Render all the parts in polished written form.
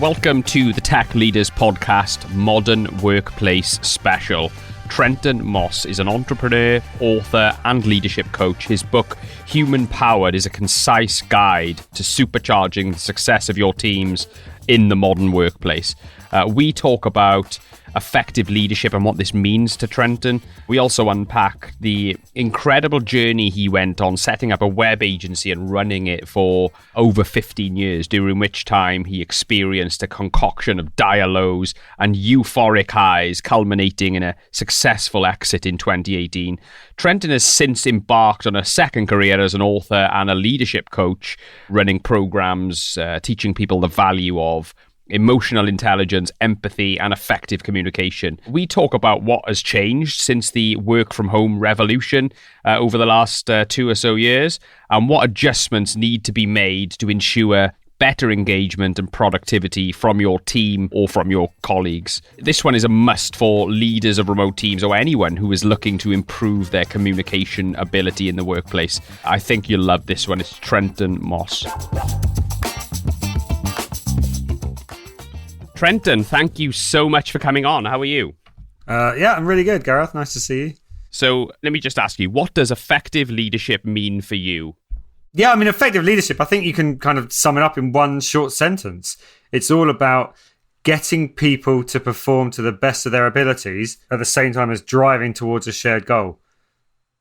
Welcome to the Tech Leaders Podcast Modern Workplace Special. Trenton Moss is an entrepreneur, author, and leadership coach. His book, Human Powered, is a concise guide to supercharging the success of your teams in the modern workplace. We talk about effective leadership and what this means to Trenton. We also unpack the incredible journey he went on setting up a web agency and running it for over 15 years, during which time he experienced a concoction of dire lows and euphoric highs, culminating in a successful exit in 2018. Trenton has since embarked on a second career as an author and a leadership coach, running programs, teaching people the value of emotional intelligence, empathy, and effective communication. We talk about what has changed since the work from home revolution over the last 2 or so years, and what adjustments need to be made to ensure better engagement and productivity from your team or from your colleagues. This one is a must for leaders of remote teams or anyone who is looking to improve their communication ability in the workplace. I think you'll love this one. It's Trenton Moss. Trenton, thank you so much for coming on. How are you? Yeah, I'm really good, Gareth. Nice to see you. So let me just ask you, what does effective leadership mean for you? Yeah, I mean, effective leadership, I think you can kind of sum it up in one short sentence. It's all about getting people to perform to the best of their abilities at the same time as driving towards a shared goal.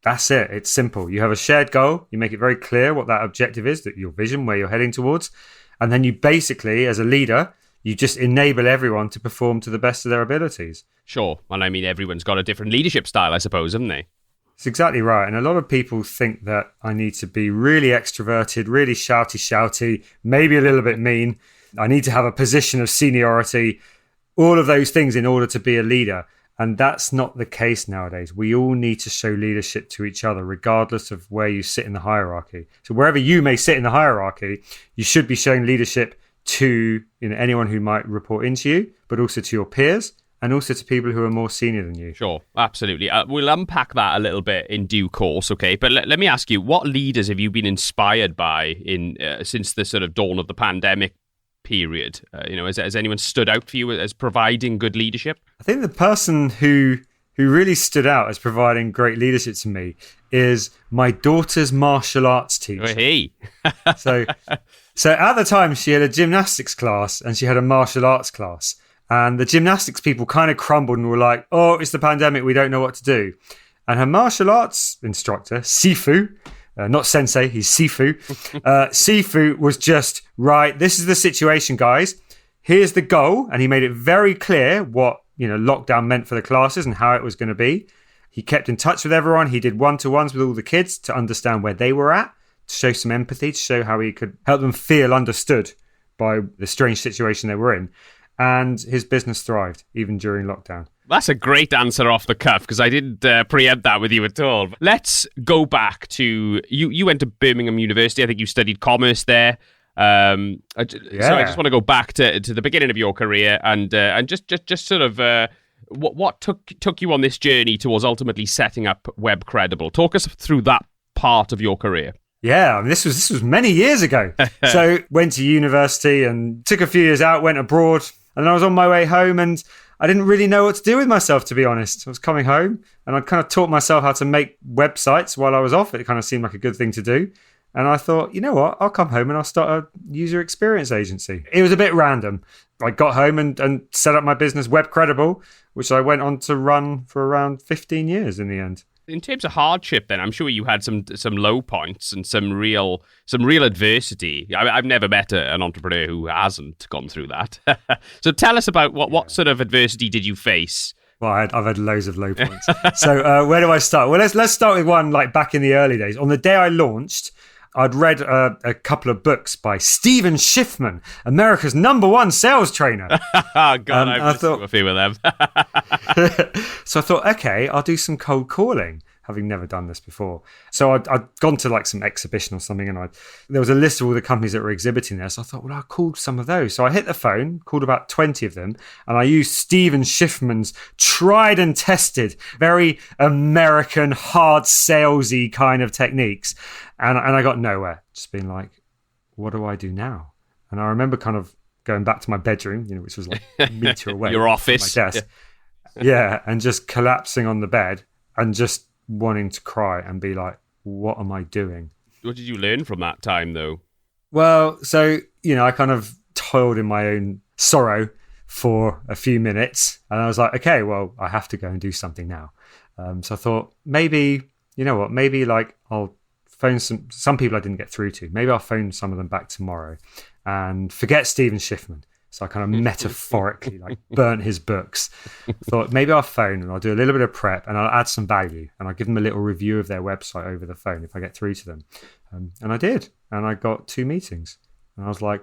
That's it. It's simple. You have a shared goal. You make it very clear what that objective is, that your vision, where you're heading towards. And then you basically, as a leader, you just enable everyone to perform to the best of their abilities. Sure. Well, I mean, everyone's got a different leadership style, I suppose, haven't they? It's exactly right. And a lot of people think that I need to be really extroverted, really shouty, maybe a little bit mean. I need to have a position of seniority, all of those things in order to be a leader. And that's not the case nowadays. We all need to show leadership to each other, regardless of where you sit in the hierarchy. So wherever you may sit in the hierarchy, you should be showing leadership to anyone who might report into you, but also to your peers and also to people who are more senior than you. Sure, absolutely. We'll unpack that a little bit in due course, okay? But let me ask you, what leaders have you been inspired by since the sort of dawn of the pandemic period? Has anyone stood out for you as providing good leadership? I think the person who really stood out as providing great leadership to me is my daughter's martial arts teacher. Oh, hey. So at the time, she had a gymnastics class and she had a martial arts class. And the gymnastics people kind of crumbled and were like, oh, it's the pandemic, we don't know what to do. And her martial arts instructor, Sifu, not sensei, he's Sifu. Sifu was just, right, this is the situation, guys. Here's the goal. And he made it very clear what lockdown meant for the classes and how it was going to be. He kept in touch with everyone. He did one-to-ones with all the kids to understand where they were at, to show some empathy, to show how he could help them feel understood by the strange situation they were in. And his business thrived, even during lockdown. That's a great answer off the cuff, because I didn't preempt that with you at all. Let's go back to, you went to Birmingham University. I think you studied commerce there. So I just want to go back to the beginning of your career and just sort of what took you on this journey towards ultimately setting up Webcredible. Talk us through that part of your career. Yeah, I mean, this was many years ago. So went to university and took a few years out, went abroad, and then I was on my way home and I didn't really know what to do with myself, to be honest. I was coming home and I kind of taught myself how to make websites while I was off. It kind of seemed like a good thing to do. And I thought, you know what, I'll come home and I'll start a user experience agency. It was a bit random. I got home and set up my business, Webcredible, which I went on to run for around 15 years in the end. In terms of hardship, then, I'm sure you had some low points and some real adversity. I've never met an entrepreneur who hasn't gone through that. So tell us about what sort of adversity did you face? Well, I've had loads of low points. So where do I start? Well, let's start with one like back in the early days. On the day I launched, I'd read a couple of books by Stephen Schiffman, America's #1 sales trainer. God, I've listened to a few of them. So I thought, okay, I'll do some cold calling, having never done this before. So I'd gone to like some exhibition or something, and there was a list of all the companies that were exhibiting there. So I thought, well, I'll call some of those. So I hit the phone, called about 20 of them, and I used Stephen Schiffman's tried and tested, very American, hard salesy kind of techniques. And I got nowhere, just being like, what do I do now? And I remember kind of going back to my bedroom, which was like a meter away. Your office. From my desk. Yeah, and just collapsing on the bed and just wanting to cry and be like, what am I doing? What did you learn from that time, though? Well, so, I kind of toiled in my own sorrow for a few minutes, and I was like, okay, well, I have to go and do something now. So I thought, maybe, maybe like I'll phone some people I didn't get through to. Maybe I'll phone some of them back tomorrow and forget Stephen Schiffman. So I kind of metaphorically like burnt his books. Thought maybe I'll phone and I'll do a little bit of prep and I'll add some value and I'll give them a little review of their website over the phone if I get through to them. And I did. And I got 2 meetings. And I was like,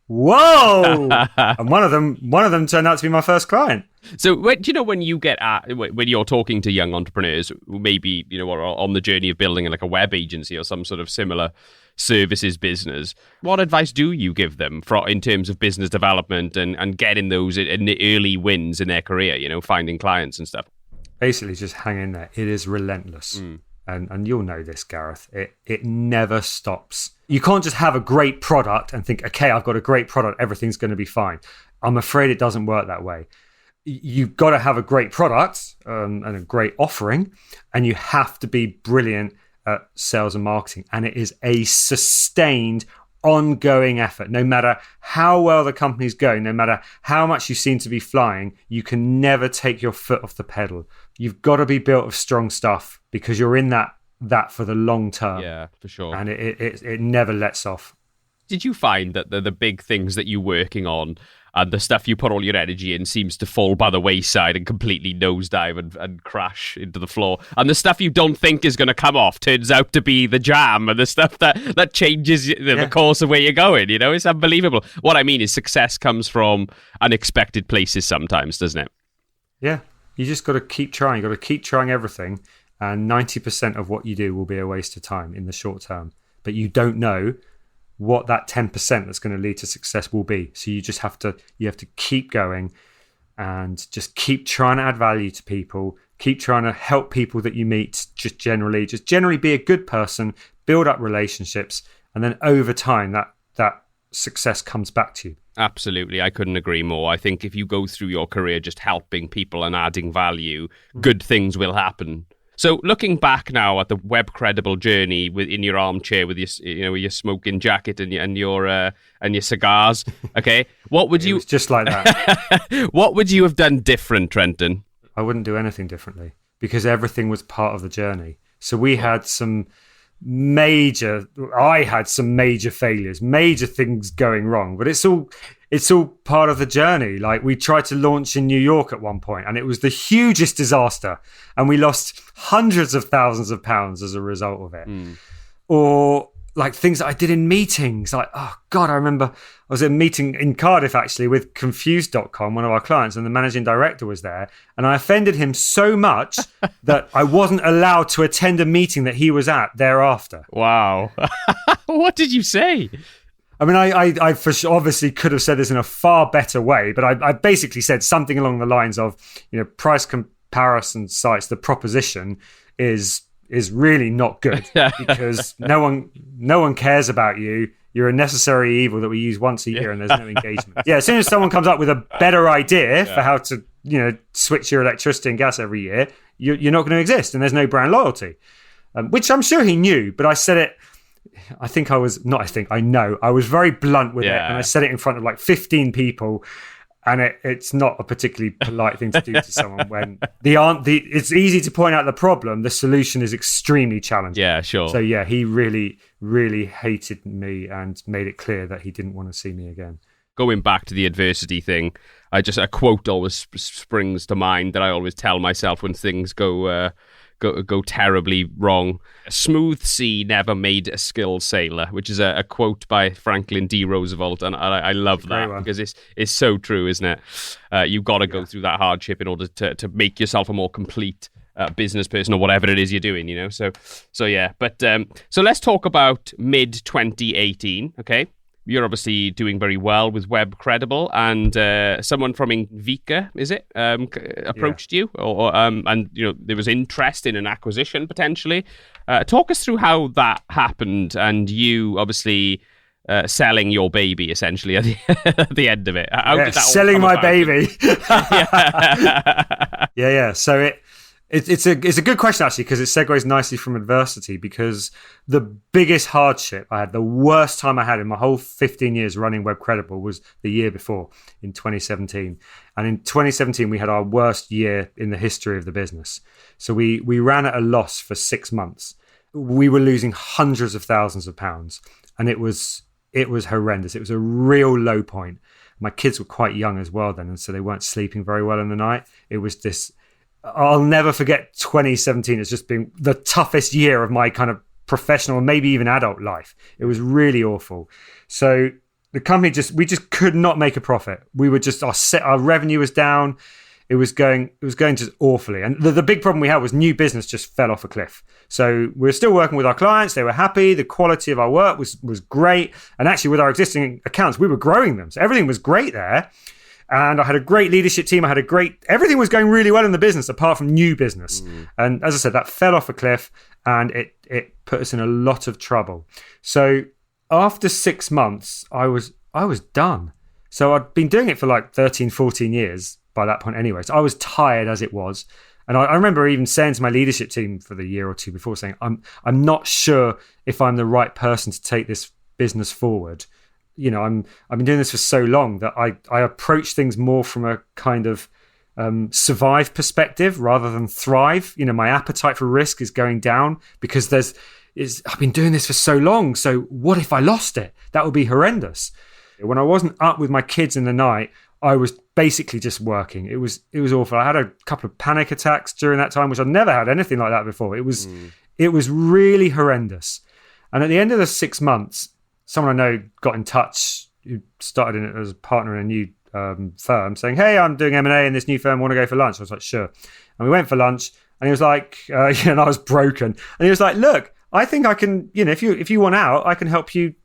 whoa! And one of them turned out to be my first client. So when you get when you're talking to young entrepreneurs, maybe are on the journey of building like a web agency or some sort of similar services business, what advice do you give them in terms of business development and getting those in the early wins in their career? Finding clients and stuff. Basically, just hang in there. It is relentless. And you'll know this, Gareth. It never stops. You can't just have a great product and think, okay, I've got a great product, everything's going to be fine. I'm afraid it doesn't work that way. You've got to have a great product and a great offering, and you have to be brilliant at sales and marketing. And it is a sustained, ongoing effort. No matter how well the company's going, no matter how much you seem to be flying, you can never take your foot off the pedal. You've got to be built of strong stuff because you're in that for the long term. Yeah, for sure. And it never lets off. Did you find that the big things that you're working on and the stuff you put all your energy in seems to fall by the wayside and completely nosedive and crash into the floor? And the stuff you don't think is going to come off turns out to be the jam and the stuff that changes the course of where you're going. It's unbelievable. What I mean is success comes from unexpected places sometimes, doesn't it? Yeah. You just got to keep trying. You got to keep trying everything. And 90% of what you do will be a waste of time in the short term. But you don't know what that 10% that's going to lead to success will be. So you just have to keep going and just keep trying to add value to people, keep trying to help people that you meet, just generally be a good person, build up relationships, and then over time that success comes back to you. Absolutely. I couldn't agree more. I think if you go through your career just helping people and adding value, good things will happen. So looking back now at the Webcredible journey in your armchair with your smoking jacket and your cigars, okay, what would It was just like that. What would you have done different, Trenton? I wouldn't do anything differently because everything was part of the journey. So I had some major failures, major things going wrong, but it's all part of the journey. Like we tried to launch in New York at one point and it was the hugest disaster and we lost hundreds of thousands of pounds as a result of it. Or like things that I did in meetings, like, oh God, I remember I was at a meeting in Cardiff actually with confused.com, one of our clients, and the managing director was there. And I offended him so much that I wasn't allowed to attend a meeting that he was at thereafter. Wow. What did you say? I mean, I for sure obviously could have said this in a far better way, but I basically said something along the lines of, price comparison sites, the proposition is really not good because no one cares about you. You're a necessary evil that we use once a year and there's no engagement. Yeah, as soon as someone comes up with a better idea for how to, switch your electricity and gas every year, you're not going to exist and there's no brand loyalty, which I'm sure he knew, but I said it. I know I was very blunt with it and I said it in front of like 15 people. And it's not a particularly polite thing to do to someone when it's easy to point out the problem. The solution is extremely challenging. Yeah, sure. So yeah, he really, really hated me and made it clear that he didn't want to see me again. Going back to the adversity thing, a quote always springs to mind that I always tell myself when things go terribly wrong. A smooth sea never made a skilled sailor, which is a quote by Franklin D. Roosevelt, and I love that because it's so true, isn't it? You've got to go through that hardship in order to make yourself a more complete business person or whatever it is you're doing, So yeah, but so let's talk about mid 2018, okay? You're obviously doing very well with Webcredible, and someone from Invika, is it, approached you, and there was interest in an acquisition potentially. Talk us through how that happened, and you obviously selling your baby essentially at the end of it? How did that all selling come my about? baby. yeah. So it's a good question actually, because it segues nicely from adversity, because the biggest hardship I had, the worst time I had in my whole 15 years running Webcredible was the year before, in 2017. And in 2017 we had our worst year in the history of the business. So we ran at a loss for 6 months. We were losing hundreds of thousands of pounds, and it was horrendous. It was a real low point. My kids were quite young as well then, and so they weren't sleeping very well in the night. It was this, I'll never forget 2017 as just being the toughest year of my kind of professional, maybe even adult life. It was really awful. So the company we just could not make a profit. We were just, our revenue was down. It was going just awfully. And the big problem we had was new business just fell off a cliff. So we were still working with our clients. They were happy. The quality of our work was great. And actually with our existing accounts, we were growing them. So everything was great there. And I had a great leadership team. Everything was going really well in the business apart from new business. And as I said, that fell off a cliff, and it put us in a lot of trouble. So after 6 months, I was done. So I'd been doing it for like 13, 14 years by that point anyway. So I was tired as it was. And I remember even saying to my leadership team for the year or two before, saying, I'm not sure if I'm the right person to take this business forward. You know, I've been doing this for so long that I approach things more from a kind of survive perspective rather than thrive. You know, my appetite for risk is going down because I've been doing this for so long. So what if I lost it? That would be horrendous. When I wasn't up with my kids in the night, I was basically just working. It was awful. I had a couple of panic attacks during that time, which I'd never had anything like that before. It was really horrendous. And at the end of the 6 months, someone I know got in touch who started in it as a partner in a new firm, saying, "Hey, I'm doing M&A in this new firm. Want to go for lunch?" I was like, "Sure." And we went for lunch, and he was like, and I was broken. And he was like, "Look, I think I can, if you want out, I can help you,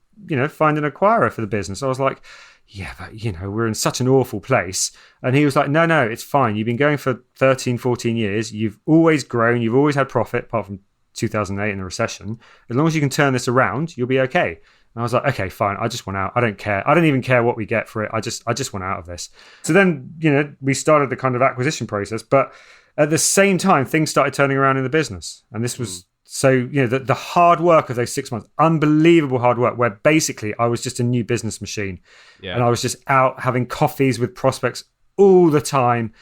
find an acquirer for the business." I was like, "Yeah, but, we're in such an awful place." And he was like, no, it's fine. You've been going for 13, 14 years. You've always grown. You've always had profit, apart from 2008 in the recession. As long as you can turn this around, you'll be okay. And I was like, okay, fine. I just want out. I don't care. I don't even care what we get for it. I just want out of this. So then, we started the kind of acquisition process. But at the same time, things started turning around in the business. And this was... So, the hard work of those 6 months, unbelievable hard work, where basically I was just a new business machine. Yeah. And I was just out having coffees with prospects all the time,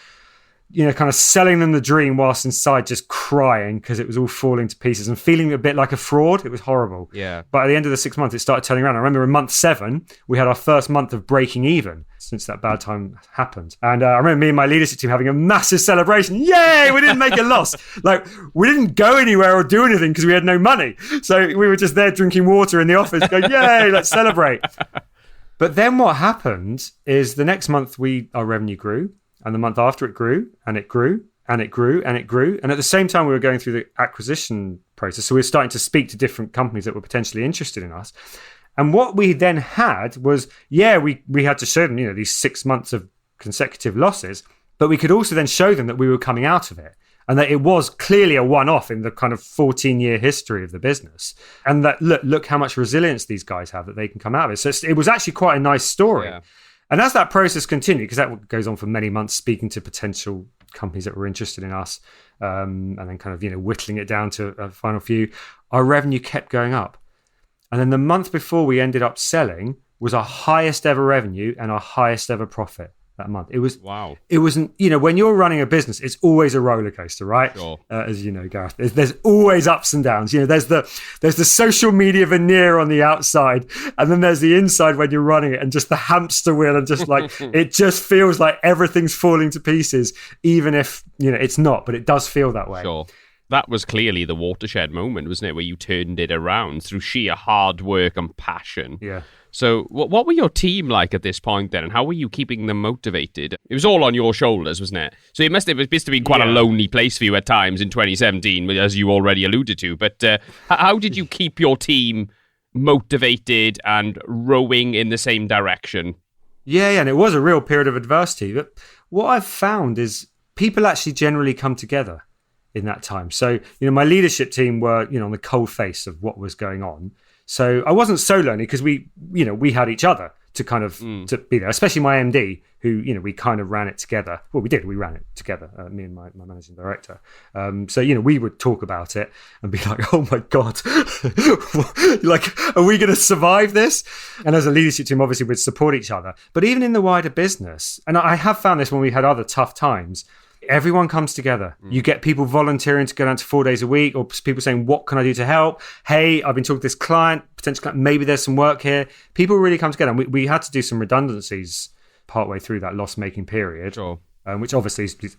kind of selling them the dream whilst inside just crying because it was all falling to pieces and feeling a bit like a fraud. It was horrible. Yeah. But at the end of the 6 months, it started turning around. I remember in month 7, we had our first month of breaking even since that bad time happened. And I remember me and my leadership team having a massive celebration. Yay, we didn't make a loss. Like, we didn't go anywhere or do anything because we had no money. So we were just there drinking water in the office going, yay, let's celebrate. But then what happened is the next month our revenue grew. And the month after it grew, and it grew, and it grew, and it grew. And at the same time, we were going through the acquisition process. So we were starting to speak to different companies that were potentially interested in us. And what we then had was, we had to show them, these 6 months of consecutive losses, but we could also then show them that we were coming out of it. And that it was clearly a one-off in the kind of 14-year history of the business. And that, look how much resilience these guys have, that they can come out of it. So it was actually quite a nice story. Yeah. And as that process continued, because that goes on for many months, speaking to potential companies that were interested in us, and then kind of, whittling it down to a final few, our revenue kept going up. And then the month before we ended up selling was our highest ever revenue and our highest ever profit that month. It was, wow. It wasn't, when you're running a business, it's always a roller coaster, right? Sure. As you know, Gareth, there's always ups and downs. There's the social media veneer on the outside, and then there's the inside when you're running it, and just the hamster wheel, and just like it just feels like everything's falling to pieces, even if it's not, but it does feel that way. Sure. That was clearly the watershed moment, wasn't it, where you turned it around through sheer hard work and passion. Yeah. So what were your team like at this point then, and how were you keeping them motivated? It was all on your shoulders, wasn't it? So it must have been quite a lonely place for you at times in 2017, as you already alluded to. But how did you keep your team motivated and rowing in the same direction? Yeah, and it was a real period of adversity. But what I've found is people actually generally come together in that time. So, my leadership team were, on the cold face of what was going on. So I wasn't so lonely because we had each other to kind of to be there, especially my MD, who, we kind of ran it together. Well, we ran it together, me and my managing director. So, we would talk about it and be like, oh my God, like, are we going to survive this? And as a leadership team, obviously we'd support each other. But even in the wider business, and I have found this when we had other tough times, everyone comes together. You get people volunteering to go down to 4 days a week, or people saying, what can I do to help? Hey, I've been talking to this potential client, maybe there's some work here. People really come together. And we had to do some redundancies partway through that loss-making period, which obviously is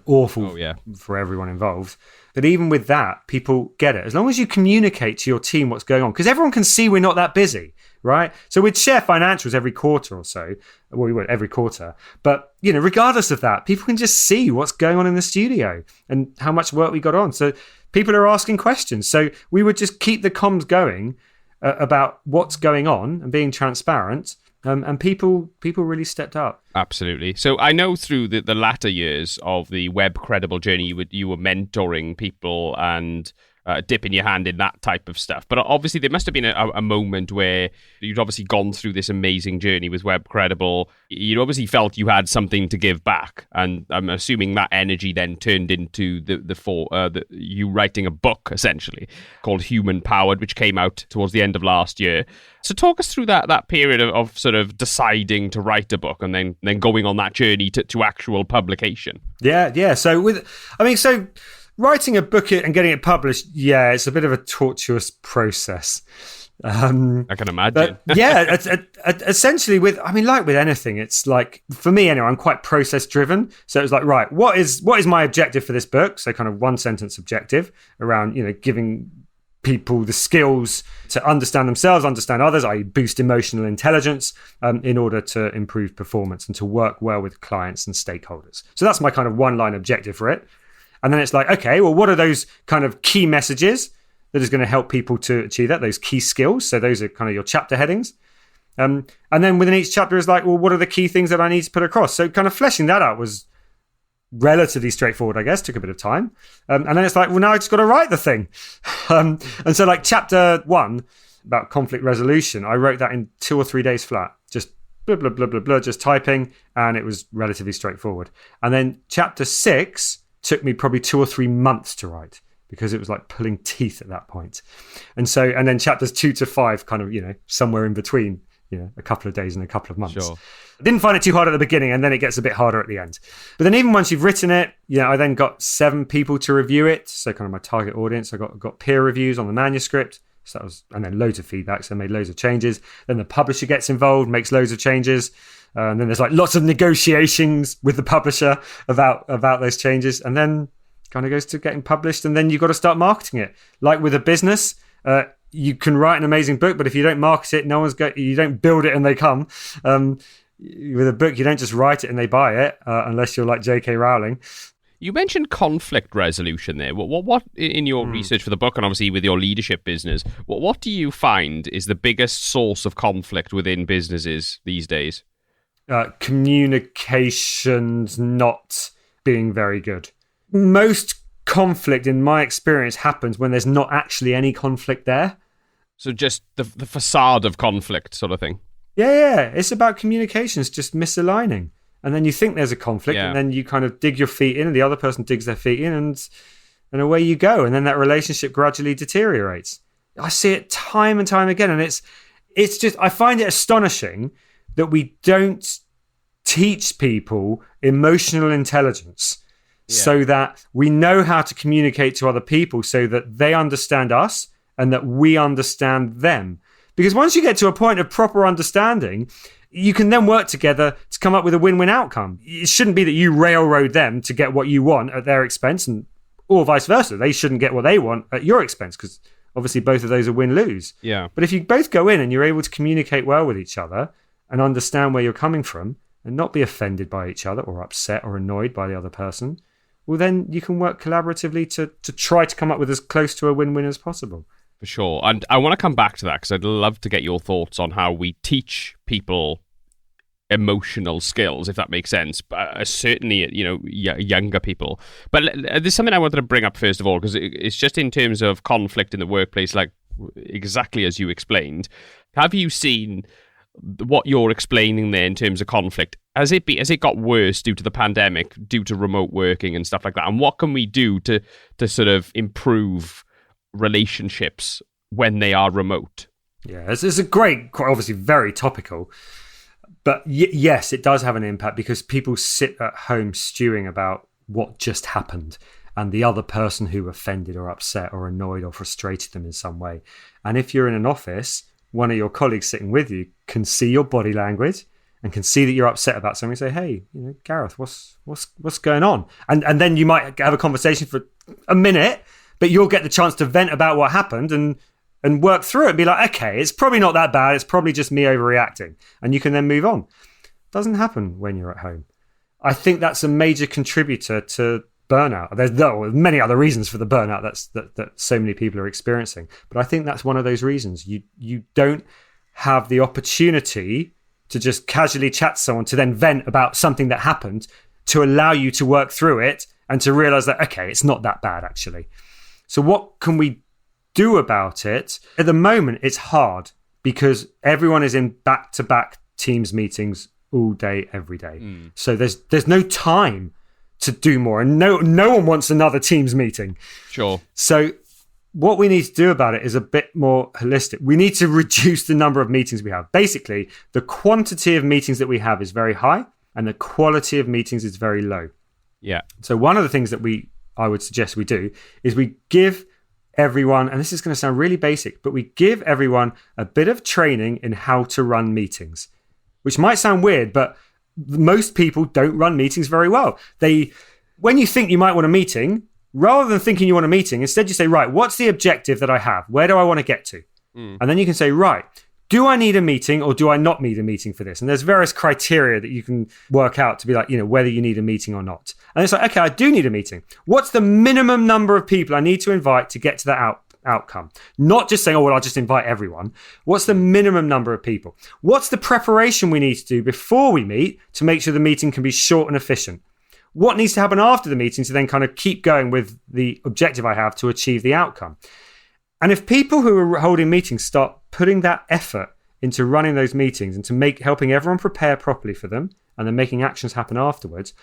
awful for everyone involved. But even with that, people get it. As long as you communicate to your team what's going on, because everyone can see we're not that busy, right? So we'd share financials every quarter or so. Well, we would every quarter. But, regardless of that, people can just see what's going on in the studio and how much work we got on. So people are asking questions. So we would just keep the comms going about what's going on and being transparent. And people really stepped up. Absolutely. So I know through the latter years of the Webcredible journey, you were mentoring people and dipping your hand in that type of stuff. But obviously there must have been a moment where you'd obviously gone through this amazing journey with Webcredible. You obviously felt you had something to give back. And I'm assuming that energy then turned into you writing a book, essentially, called Human Powered, which came out towards the end of last year. So talk us through that period of sort of deciding to write a book and then going on that journey to actual publication. Yeah. So writing a book and getting it published, it's a bit of a tortuous process. I can imagine. Essentially like with anything, it's like, for me anyway, I'm quite process driven. So it's like, right, what is my objective for this book? So kind of one sentence objective around, giving people the skills to understand themselves, understand others, i.e. boost emotional intelligence in order to improve performance and to work well with clients and stakeholders. So that's my kind of one line objective for it. And then it's like, okay, well, what are those kind of key messages that is going to help people to achieve that, those key skills? So those are kind of your chapter headings. And then within each chapter is like, well, what are the key things that I need to put across? So kind of fleshing that out was relatively straightforward, I guess, took a bit of time. And then it's like, well, now I just got to write the thing. And so like chapter 1 about conflict resolution, I wrote that in 2 or 3 days flat, just blah, blah, blah, blah, blah, just typing. And it was relatively straightforward. And then chapter 6 took me probably 2 or 3 months to write because it was like pulling teeth at that point. And then chapters 2 to 5 kind of, somewhere in between, a couple of days and a couple of months. Sure. I didn't find it too hard at the beginning, and then it gets a bit harder at the end. But then even once you've written it, I then got 7 people to review it. So kind of my target audience. I got peer reviews on the manuscript. So that was, and then loads of feedback. So I made loads of changes. Then the publisher gets involved, makes loads of changes. And then there's like lots of negotiations with the publisher about those changes. And then kind of goes to getting published. And then you've got to start marketing it. Like with a business, you can write an amazing book, but if you don't market it, you don't build it and they come. With a book, you don't just write it and they buy it, unless you're like J.K. Rowling. You mentioned conflict resolution there. What in your research for the book, and obviously with your leadership business, what do you find is the biggest source of conflict within businesses these days? Communications not being very good. Most conflict, in my experience, happens when there's not actually any conflict there. So just the facade of conflict sort of thing. Yeah. It's about communications just misaligning. And then you think there's a conflict, and then you kind of dig your feet in, and the other person digs their feet in, and away you go. And then that relationship gradually deteriorates. I see it time and time again. And it's just, I find it astonishing that we don't teach people emotional intelligence so that we know how to communicate to other people so that they understand us and that we understand them. Because once you get to a point of proper understanding, you can then work together to come up with a win-win outcome. It shouldn't be that you railroad them to get what you want at their expense, or vice versa. They shouldn't get what they want at your expense, because obviously both of those are win-lose. Yeah. But if you both go in and you're able to communicate well with each other and understand where you're coming from and not be offended by each other or upset or annoyed by the other person, well, then you can work collaboratively to try to come up with as close to a win-win as possible. For sure. And I want to come back to that because I'd love to get your thoughts on how we teach people emotional skills, if that makes sense. Certainly, younger people. But there's something I wanted to bring up first of all, because it's just in terms of conflict in the workplace. Like exactly as you explained. Have you seen what you're explaining there in terms of conflict? Has it got worse due to the pandemic, due to remote working and stuff like that? And what can we do to sort of improve relationships when they are remote? Yeah, it's a great, obviously very topical, but yes, it does have an impact because people sit at home stewing about what just happened and the other person who offended or upset or annoyed or frustrated them in some way. And if you're in an office, one of your colleagues sitting with you can see your body language and can see that you're upset about something. Say, hey, Gareth, what's going on? And then you might have a conversation for a minute, but you'll get the chance to vent about what happened and work through it and be like, okay, it's probably not that bad. It's probably just me overreacting. And you can then move on. Doesn't happen when you're at home. I think that's a major contributor to burnout. There's many other reasons for the burnout that so many people are experiencing. But I think that's one of those reasons. You don't have the opportunity to just casually chat to someone to then vent about something that happened, to allow you to work through it and to realize that, okay, it's not that bad actually. So what can we do about it? At the moment, it's hard because everyone is in back-to-back Teams meetings all day, every day. So there's no time to do more, and no one wants another Teams meeting. Sure. So what we need to do about it is a bit more holistic. We need to reduce the number of meetings we have. Basically, the quantity of meetings that we have is very high, and the quality of meetings is very low. Yeah. So one of the things that I would suggest we do is we give everyone, and this is going to sound really basic, but we give everyone a bit of training in how to run meetings, which might sound weird, but most people don't run meetings very well. When you think you might want a meeting, rather than thinking you want a meeting, instead you say, right, what's the objective that I have? Where do I want to get to? And then you can say, right, do I need a meeting or do I not need a meeting for this? And there's various criteria that you can work out to be like, whether you need a meeting or not. And it's like, okay, I do need a meeting. What's the minimum number of people I need to invite to get to that outcome? Not just saying, oh, well, I'll just invite everyone. What's the minimum number of people? What's the preparation we need to do before we meet to make sure the meeting can be short and efficient? What needs to happen after the meeting to then kind of keep going with the objective I have to achieve the outcome? And if people who are holding meetings start putting that effort into running those meetings and to helping everyone prepare properly for them and then making actions happen afterwards,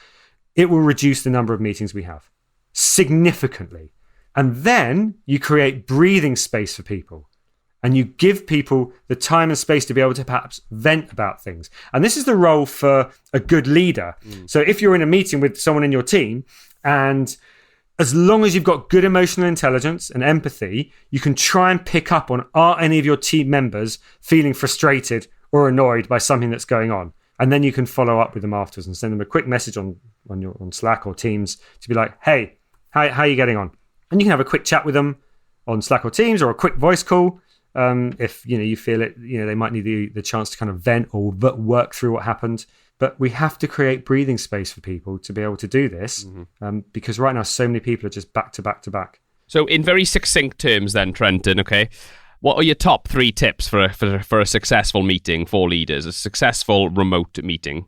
it will reduce the number of meetings we have significantly. And then you create breathing space for people and you give people the time and space to be able to perhaps vent about things. And this is the role for a good leader. So if you're in a meeting with someone in your team, and as long as you've got good emotional intelligence and empathy, you can try and pick up on, are any of your team members feeling frustrated or annoyed by something that's going on? And then you can follow up with them afterwards and send them a quick message on Slack or Teams to be like, hey, how are you getting on? And you can have a quick chat with them on Slack or Teams or a quick voice call. If you feel it, they might need the chance to kind of vent or work through what happened. But we have to create breathing space for people to be able to do this, because right now so many people are just back to back to back. So in very succinct terms then, Trenton, okay, what are your top 3 tips for a successful meeting for leaders, a successful remote meeting?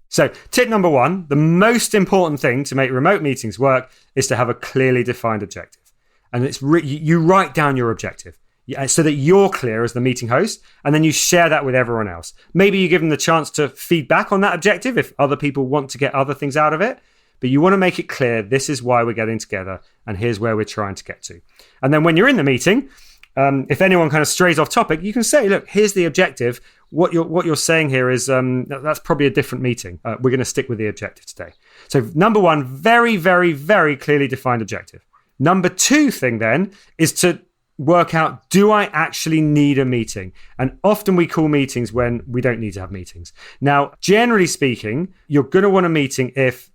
So tip number 1, the most important thing to make remote meetings work is to have a clearly defined objective. And it's you write down your objective so that you're clear as the meeting host, and then you share that with everyone else. Maybe you give them the chance to feedback on that objective if other people want to get other things out of it. But you want to make it clear, this is why we're getting together and here's where we're trying to get to. And then when you're in the meeting, if anyone kind of strays off topic, you can say, look, here's the objective. What you're saying here is that's probably a different meeting. We're going to stick with the objective today. So number 1, very, very, very clearly defined objective. Number 2 thing then is to work out, do I actually need a meeting? And often we call meetings when we don't need to have meetings. Now, generally speaking, you're going to want a meeting if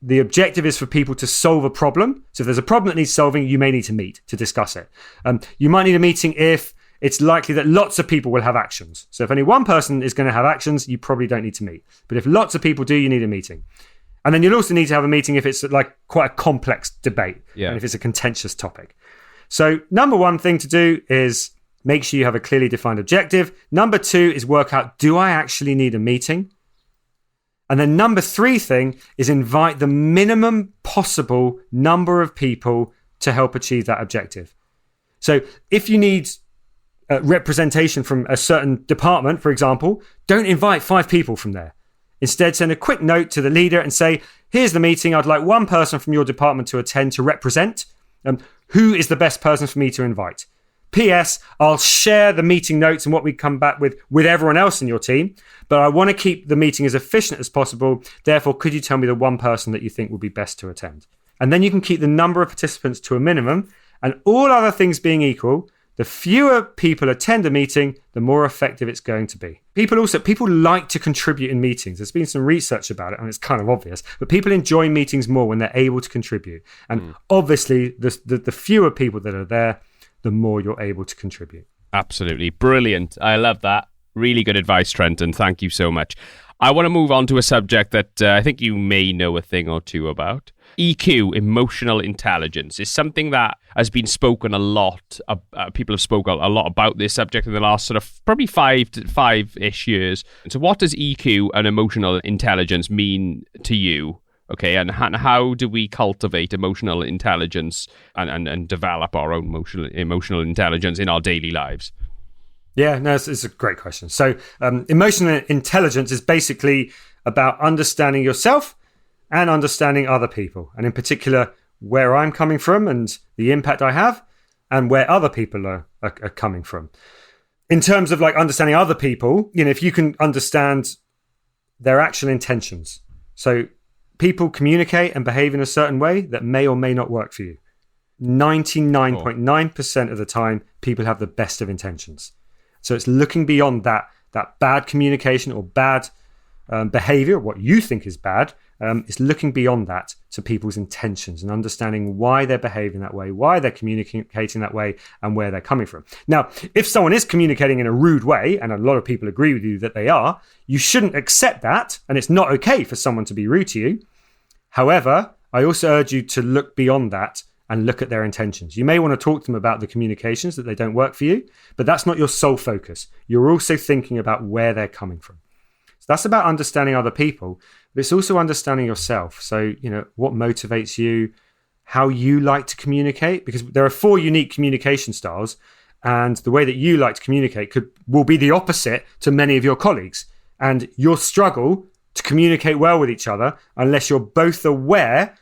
the objective is for people to solve a problem. So if there's a problem that needs solving, you may need to meet to discuss it. You might need a meeting if it's likely that lots of people will have actions. So if only one person is going to have actions, you probably don't need to meet. But if lots of people do, you need a meeting. And then you'll also need to have a meeting if it's like quite a complex debate, and if it's a contentious topic. So number 1 thing to do is make sure you have a clearly defined objective. Number 2 is work out, do I actually need a meeting? And then number 3 thing is invite the minimum possible number of people to help achieve that objective. So if you need representation from a certain department, for example, don't invite 5 people from there. Instead, send a quick note to the leader and say, here's the meeting. I'd like one person from your department to attend to represent. Who is the best person for me to invite? P.S. I'll share the meeting notes and what we come back with everyone else in your team, but I want to keep the meeting as efficient as possible. Therefore, could you tell me the one person that you think would be best to attend? And then you can keep the number of participants to a minimum, and all other things being equal, the fewer people attend a meeting, the more effective it's going to be. People like to contribute in meetings. There's been some research about it, and it's kind of obvious, but people enjoy meetings more when they're able to contribute. And obviously, the fewer people that are there, the more you're able to contribute. Absolutely. Brilliant. I love that. Really good advice, Trenton. Thank you so much. I want to move on to a subject that I think you may know a thing or two about. EQ, emotional intelligence, is something that has been spoken a lot. People have spoken a lot about this subject in the last sort of probably five-ish years. So what does EQ and emotional intelligence mean to you? Okay, and how do we cultivate emotional intelligence and develop our own emotional intelligence in our daily lives? Yeah, no, it's a great question. So emotional intelligence is basically about understanding yourself and understanding other people, and in particular, where I'm coming from and the impact I have, and where other people are coming from. In terms of like understanding other people, if you can understand their actual intentions. So people communicate and behave in a certain way that may or may not work for you. 99.9% of the time, people have the best of intentions. So it's looking beyond that bad communication or bad behavior, what you think is bad. It's looking beyond that to people's intentions and understanding why they're behaving that way, why they're communicating that way, and where they're coming from. Now, if someone is communicating in a rude way, and a lot of people agree with you that they are, you shouldn't accept that, and it's not okay for someone to be rude to you. However, I also urge you to look beyond that and look at their intentions. You may want to talk to them about the communications that they don't work for you, but that's not your sole focus. You're also thinking about where they're coming from. So that's about understanding other people, but it's also understanding yourself. So, what motivates you, how you like to communicate, because there are 4 unique communication styles, and the way that you like to communicate will be the opposite to many of your colleagues. And you'll struggle to communicate well with each other unless you're both aware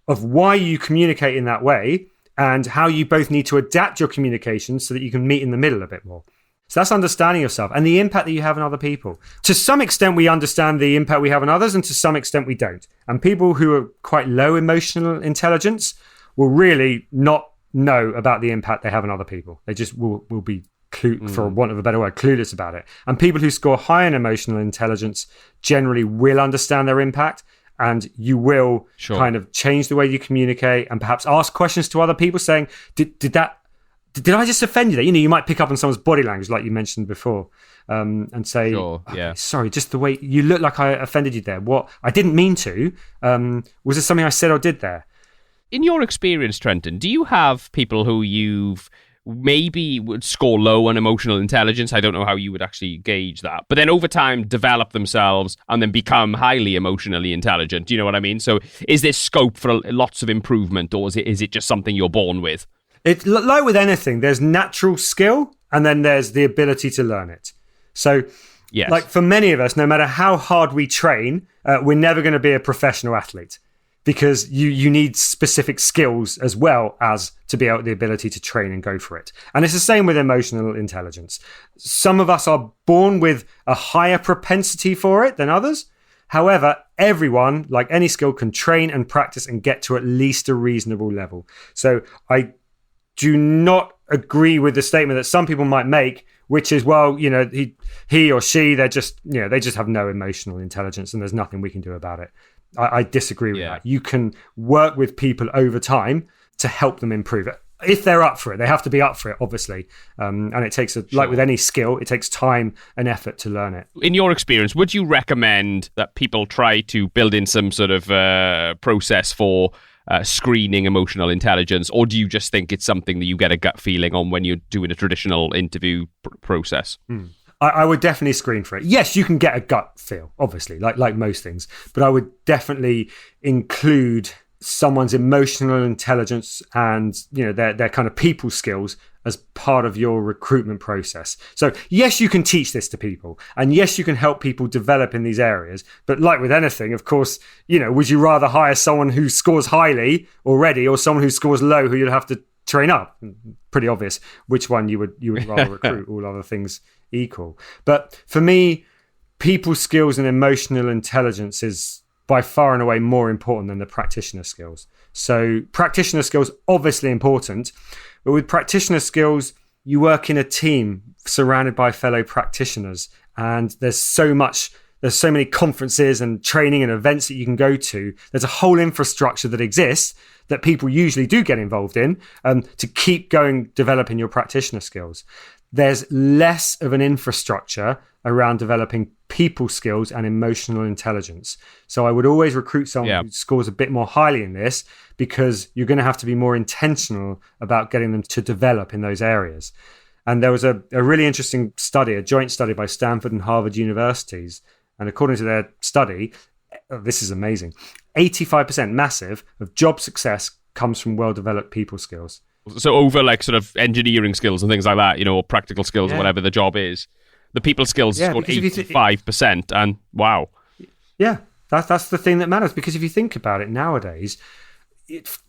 of why you communicate in that way and how you both need to adapt your communication so that you can meet in the middle a bit more. So that's understanding yourself and the impact that you have on other people. To some extent, we understand the impact we have on others, and to some extent, we don't. And people who are quite low emotional intelligence will really not know about the impact they have on other people. They just will be, for want of a better word, clueless about it. And people who score high in emotional intelligence generally will understand their impact, and you will kind of change the way you communicate and perhaps ask questions to other people saying, did I just offend you there? You might pick up on someone's body language, like you mentioned before, and say, sorry, just the way you look like I offended you there. What? I didn't mean to. Was there something I said or did there? In your experience, Trenton, do you have people who you've maybe would score low on emotional intelligence? I don't know how you would actually gauge that. But then over time, develop themselves and then become highly emotionally intelligent. Do you know what I mean? So is there scope for lots of improvement, or is it just something you're born with? It's like with anything, there's natural skill and then there's the ability to learn it. So like for many of us, no matter how hard we train, we're never going to be a professional athlete, because you need specific skills as well as to be able the ability to train and go for it. And it's the same with emotional intelligence. Some of us are born with a higher propensity for it than others. However, everyone, like any skill, can train and practice and get to at least a reasonable level. So I do not agree with the statement that some people might make, which is, well, he or she, they just have no emotional intelligence and there's nothing we can do about it. I disagree with that. You can work with people over time to help them improve it. If they're up for it, they have to be up for it, obviously. And it takes, like with any skill, it takes time and effort to learn it. In your experience, would you recommend that people try to build in some sort of process for screening emotional intelligence, or do you just think it's something that you get a gut feeling on when you're doing a traditional interview process? I would definitely screen for it. Yes, you can get a gut feel, obviously, like most things, but I would definitely include someone's emotional intelligence and their kind of people skills as part of your recruitment process. So yes, you can teach this to people, and yes, you can help people develop in these areas. But like with anything, of course, would you rather hire someone who scores highly already or someone who scores low who you'll have to train up? Pretty obvious which one you would rather recruit, all other things equal. But for me, people skills and emotional intelligence is by far and away more important than the practitioner skills. So practitioner skills, obviously important, but with practitioner skills, you work in a team surrounded by fellow practitioners, and there's so many conferences and training and events that you can go to. There's a whole infrastructure that exists that people usually do get involved in to keep going, developing your practitioner skills. There's less of an infrastructure around developing people skills and emotional intelligence. So I would always recruit someone who scores a bit more highly in this, because you're going to have to be more intentional about getting them to develop in those areas. And there was a really interesting study, a joint study by Stanford and Harvard universities. And according to their study, this is amazing, 85%, massive, of job success comes from well-developed people skills. So over like sort of engineering skills and things like that, or practical skills or whatever the job is, the people skills scored 85%, and wow. Yeah, that's the thing that matters, because if you think about it nowadays,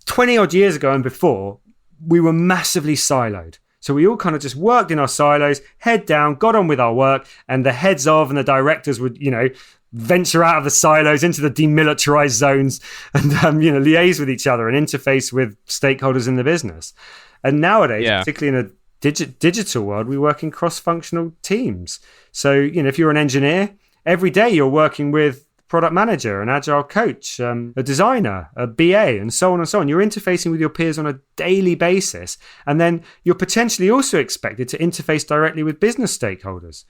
20 odd years ago and before, we were massively siloed. So we all kind of just worked in our silos, head down, got on with our work, and the heads of and the directors would, venture out of the silos into the demilitarized zones and, liaise with each other and interface with stakeholders in the business. And nowadays, particularly in a digital world, we work in cross-functional teams. So, if you're an engineer, every day you're working with product manager, an agile coach, a designer, a BA, and so on and so on. You're interfacing with your peers on a daily basis. And then you're potentially also expected to interface directly with business stakeholders.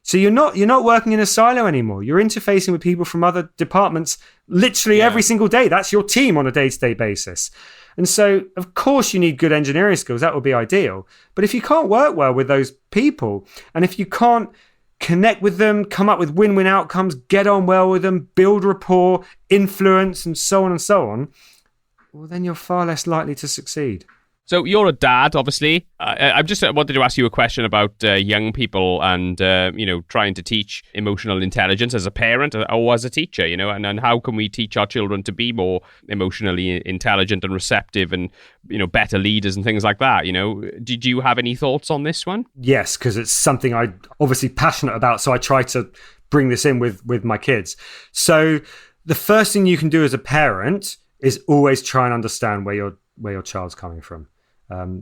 So you're not working in a silo anymore. You're interfacing with people from other departments literally every single day. That's your team on a day-to-day basis. And so, of course, you need good engineering skills. That would be ideal. But if you can't work well with those people, and if you can't connect with them, come up with win-win outcomes, get on well with them, build rapport, influence, and so on, well, then you're far less likely to succeed. So you're a dad, obviously. I just wanted to ask you a question about young people and, trying to teach emotional intelligence as a parent or as a teacher, and how can we teach our children to be more emotionally intelligent and receptive and, better leaders and things like that, Did you have any thoughts on this one? Yes, because it's something I'm obviously passionate about. So I try to bring this in with my kids. So the first thing you can do as a parent is always try and understand where your child's coming from.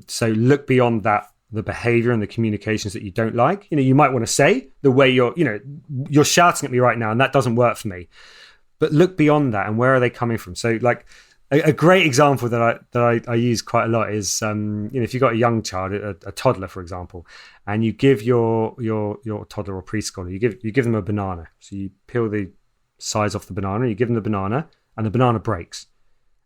So look beyond that, the behavior and the communications that you don't like. You might want to say the way you're shouting at me right now, and that doesn't work for me. But look beyond that, and where are they coming from? So like a great example that I use quite a lot is, if you've got a young child, a toddler, for example, and you give your toddler or preschooler, you give them a banana. So you peel the sides off the banana, you give them the banana, and the banana breaks.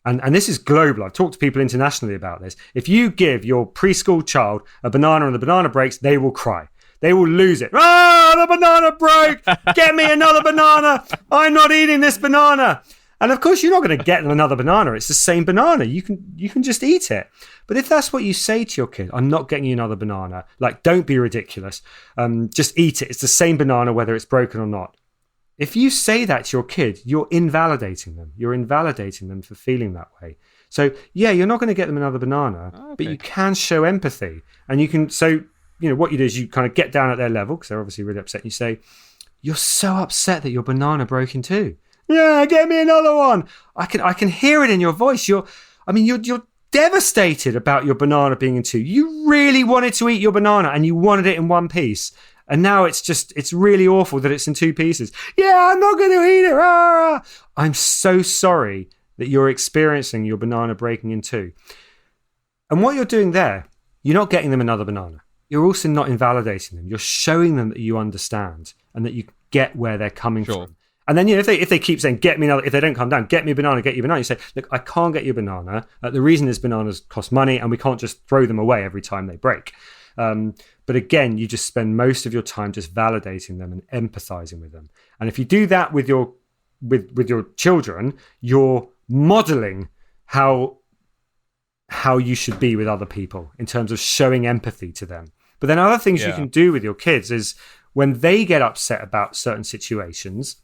And this is global. I've talked to people internationally about this. If you give your preschool child a banana and the banana breaks, they will cry. They will lose it. The banana broke! Get me another banana! I'm not eating this banana! And of course, you're not going to get them another banana. It's the same banana. You can just eat it. But if that's what you say to your kid, I'm not getting you another banana. Like, don't be ridiculous. Just eat it. It's the same banana, whether it's broken or not. If you say that to your kid, you're invalidating them. You're invalidating them for feeling that way. So, you're not going to get them another banana, but you can show empathy. And you can, what you do is you kind of get down at their level, because they're obviously really upset. And you say, you're so upset that your banana broke in two. Yeah, get me another one. I can hear it in your voice. You're devastated about your banana being in two. You really wanted to eat your banana and you wanted it in one piece. And now it's really awful that it's in two pieces. Yeah, I'm not going to eat it. Ah! I'm so sorry that you're experiencing your banana breaking in two. And what you're doing there, you're not getting them another banana. You're also not invalidating them. You're showing them that you understand and that you get where they're coming from. And then, if they keep saying, get me another, if they don't calm down, get me a banana, get you a banana, you say, look, I can't get you a banana. The reason is bananas cost money and we can't just throw them away every time they break. But again, you just spend most of your time just validating them and empathizing with them. And if you do that with your children, you're modeling how how you should be with other people in terms of showing empathy to them. But then other things you can do with your kids is when they get upset about certain situations,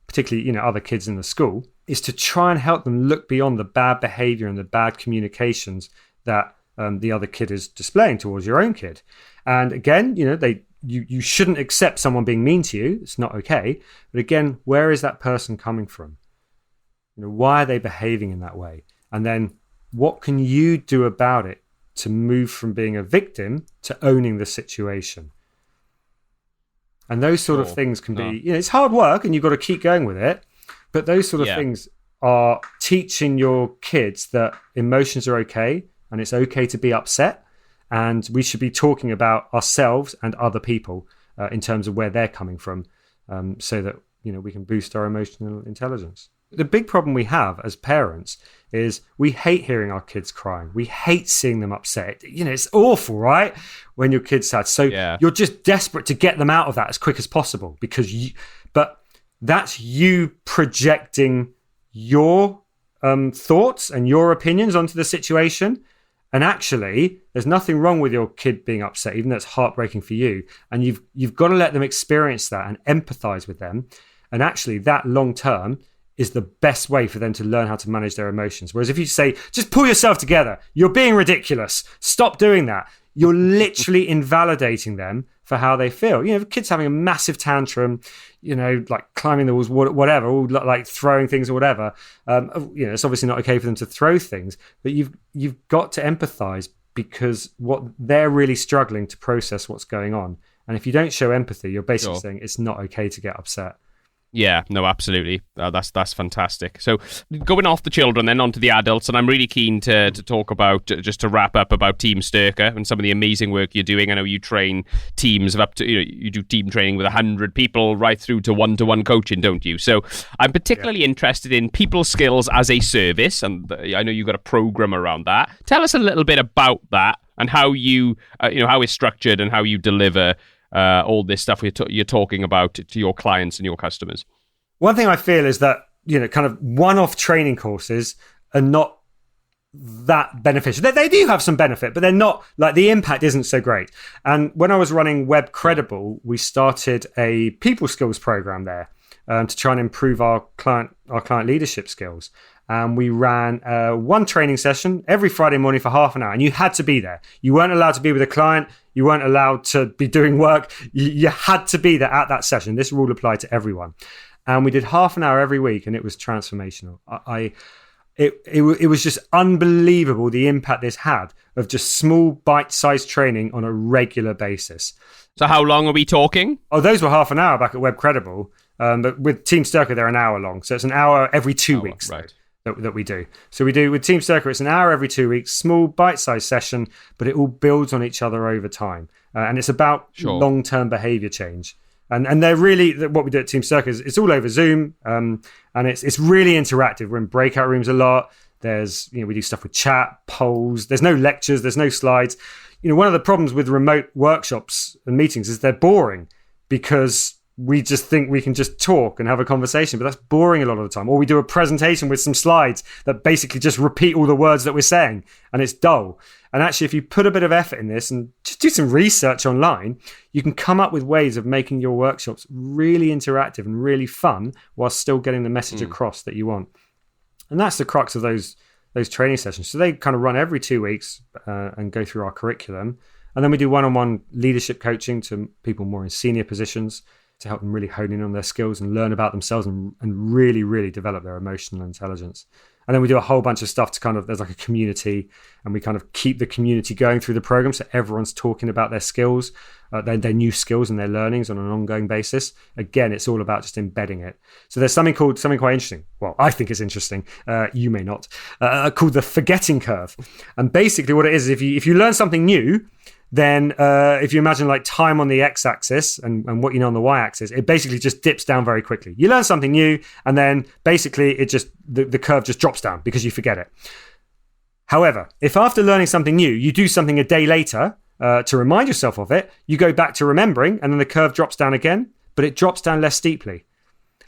particularly, other kids in the school, is to try and help them look beyond the bad behavior and the bad communications that the other kid is displaying towards your own kid. And again, you shouldn't accept someone being mean to you. It's not okay. But again, where is that person coming from? Why are they behaving in that way? And then what can you do about it to move from being a victim to owning the situation? And those sort of things can be, it's hard work and you've got to keep going with it. But those sort of things are teaching your kids that emotions are okay and it's okay to be upset. And we should be talking about ourselves and other people in terms of where they're coming from, so that, we can boost our emotional intelligence. The big problem we have as parents is we hate hearing our kids crying. We hate seeing them upset. It's awful, right? When your kid's sad. So you're just desperate to get them out of that as quick as possible but that's you projecting your thoughts and your opinions onto the situation. And actually, there's nothing wrong with your kid being upset, even though it's heartbreaking for you. And you've got to let them experience that and empathize with them. And actually, that long term is the best way for them to learn how to manage their emotions. Whereas if you say, just pull yourself together, you're being ridiculous, stop doing that, you're literally invalidating them for how they feel. If a kid's having a massive tantrum, like climbing the walls, whatever, or like throwing things or whatever, it's obviously not okay for them to throw things, but you've got to empathize because what they're really struggling to process what's going on. And if you don't show empathy, you're basically saying it's not okay to get upset. Yeah, no, absolutely. That's fantastic. So going off the children, then onto the adults, and I'm really keen to talk about, just to wrap up, about Team Sterka and some of the amazing work you're doing. I know you train teams of up to, you do team training with 100 people right through to one-to-one coaching, don't you? So I'm particularly interested in people skills as a service, and I know you've got a program around that. Tell us a little bit about that and how you, how it's structured and how you deliver all this stuff you're talking about to your clients and your customers. One thing I feel is that, kind of one-off training courses are not that beneficial. They do have some benefit, but they're not, like, the impact isn't so great. And when I was running Webcredible, we started a people skills program there to try and improve our client leadership skills. And we ran one training session every Friday morning for half an hour, and you had to be there. You weren't allowed to be with a client. You weren't allowed to be doing work. You had to be there at that session. This rule applied to everyone. And we did half an hour every week, and it was transformational. It was just unbelievable the impact this had of just small bite-sized training on a regular basis. So how long are we talking? Oh, those were half an hour back at Webcredible. But with Team Sterka, they're an hour long. So it's an hour every 2 weeks. Right. That we do. So we do with Team Sterka, it's an hour every 2 weeks, small bite-sized session, but it all builds on each other over time. And it's about long-term behavior change. And they're really, what we do at Team Sterka is it's all over Zoom, and it's really interactive. We're in breakout rooms a lot. There's, we do stuff with chat, polls. There's no lectures. There's no slides. One of the problems with remote workshops and meetings is they're boring because we just think we can just talk and have a conversation, but that's boring a lot of the time. Or we do a presentation with some slides that basically just repeat all the words that we're saying, and it's dull. And actually, if you put a bit of effort in this and just do some research online, you can come up with ways of making your workshops really interactive and really fun while still getting the message across that you want. And that's the crux of those training sessions. So they kind of run every 2 weeks and go through our curriculum. And then we do one-on-one leadership coaching to people more in senior positions, to help them really hone in on their skills and learn about themselves and really, really develop their emotional intelligence. And then we do a whole bunch of stuff to kind of, there's like a community, and we kind of keep the community going through the program. So everyone's talking about their skills, their new skills and their learnings on an ongoing basis. Again, it's all about just embedding it. So there's something quite interesting. Well, I think it's interesting. You may not. Called the forgetting curve. And basically what it is if you learn something new, then if you imagine like time on the x-axis and what you know on the y-axis, it basically just dips down very quickly. You learn something new, and then basically it just the curve just drops down because you forget it. However, if after learning something new, you do something a day later to remind yourself of it, you go back to remembering, and then the curve drops down again, but it drops down less steeply.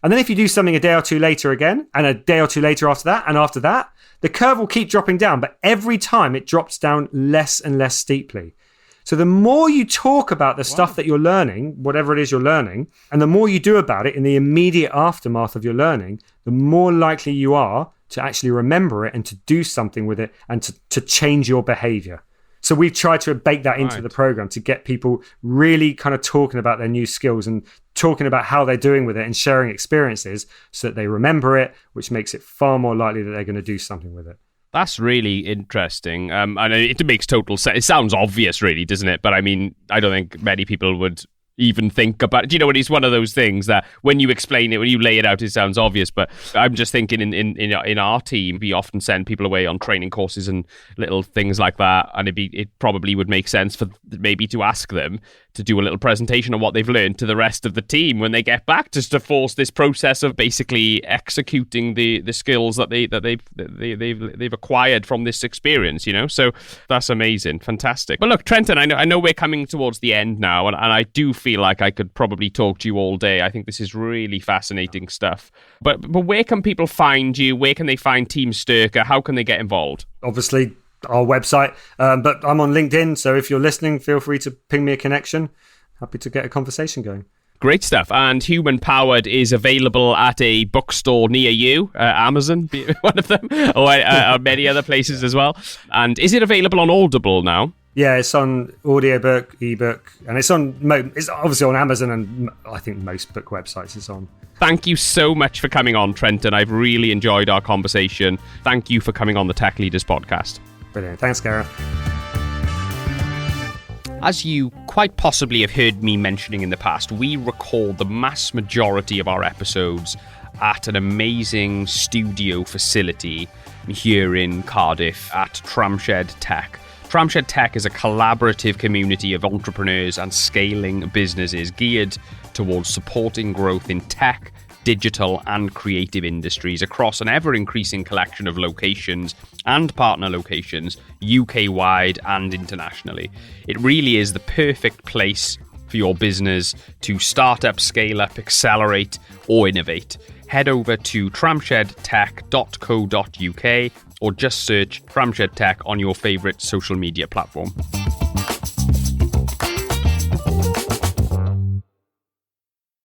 And then if you do something a day or two later again, and a day or two later after that, and after that, the curve will keep dropping down. But every time it drops down less and less steeply. So the more you talk about the stuff that you're learning, whatever it is you're learning, and the more you do about it in the immediate aftermath of your learning, the more likely you are to actually remember it and to do something with it and to change your behavior. So we've tried to bake that into the program to get people really kind of talking about their new skills and talking about how they're doing with it and sharing experiences so that they remember it, which makes it far more likely that they're going to do something with it. That's really interesting. And it makes total sense. It sounds obvious, really, doesn't it? But I mean, I don't think many people would even think about it. Do you know what? It's one of those things that when you explain it, when you lay it out, it sounds obvious. But I'm just thinking in our team, we often send people away on training courses and little things like that. And it probably would make sense for maybe to ask them to do a little presentation on what they've learned to the rest of the team when they get back, just to force this process of basically executing the skills that they've acquired from this experience, you know? So that's amazing. Fantastic. But look, Trenton, I know we're coming towards the end now, and I do feel like I could probably talk to you all day. I think this is really fascinating stuff. But where can people find you? Where can they find Team Sterka? How can they get involved? Obviously, our website, but I'm on LinkedIn, so if you're listening, feel free to ping me a connection. Happy to get a conversation going. Great stuff. And Human Powered is available at a bookstore near you, Amazon, one of them, or many other places as well. And is it available on Audible now? Yeah, it's on audiobook, ebook, and it's obviously on Amazon, and I think most book websites it's on. Thank you so much for coming on, Trenton. I've really enjoyed our conversation. Thank you for coming on the Tech Leaders podcast. Brilliant. Thanks, Gareth. As you quite possibly have heard me mentioning in the past, we record the mass majority of our episodes at an amazing studio facility here in Cardiff at Tramshed Tech. Tramshed Tech is a collaborative community of entrepreneurs and scaling businesses geared towards supporting growth in tech, digital and creative industries across an ever-increasing collection of locations and partner locations, UK-wide and internationally. It really is the perfect place for your business to start up, scale up, accelerate or innovate. Head over to tramshedtech.co.uk or just search Tramshed Tech on your favourite social media platform.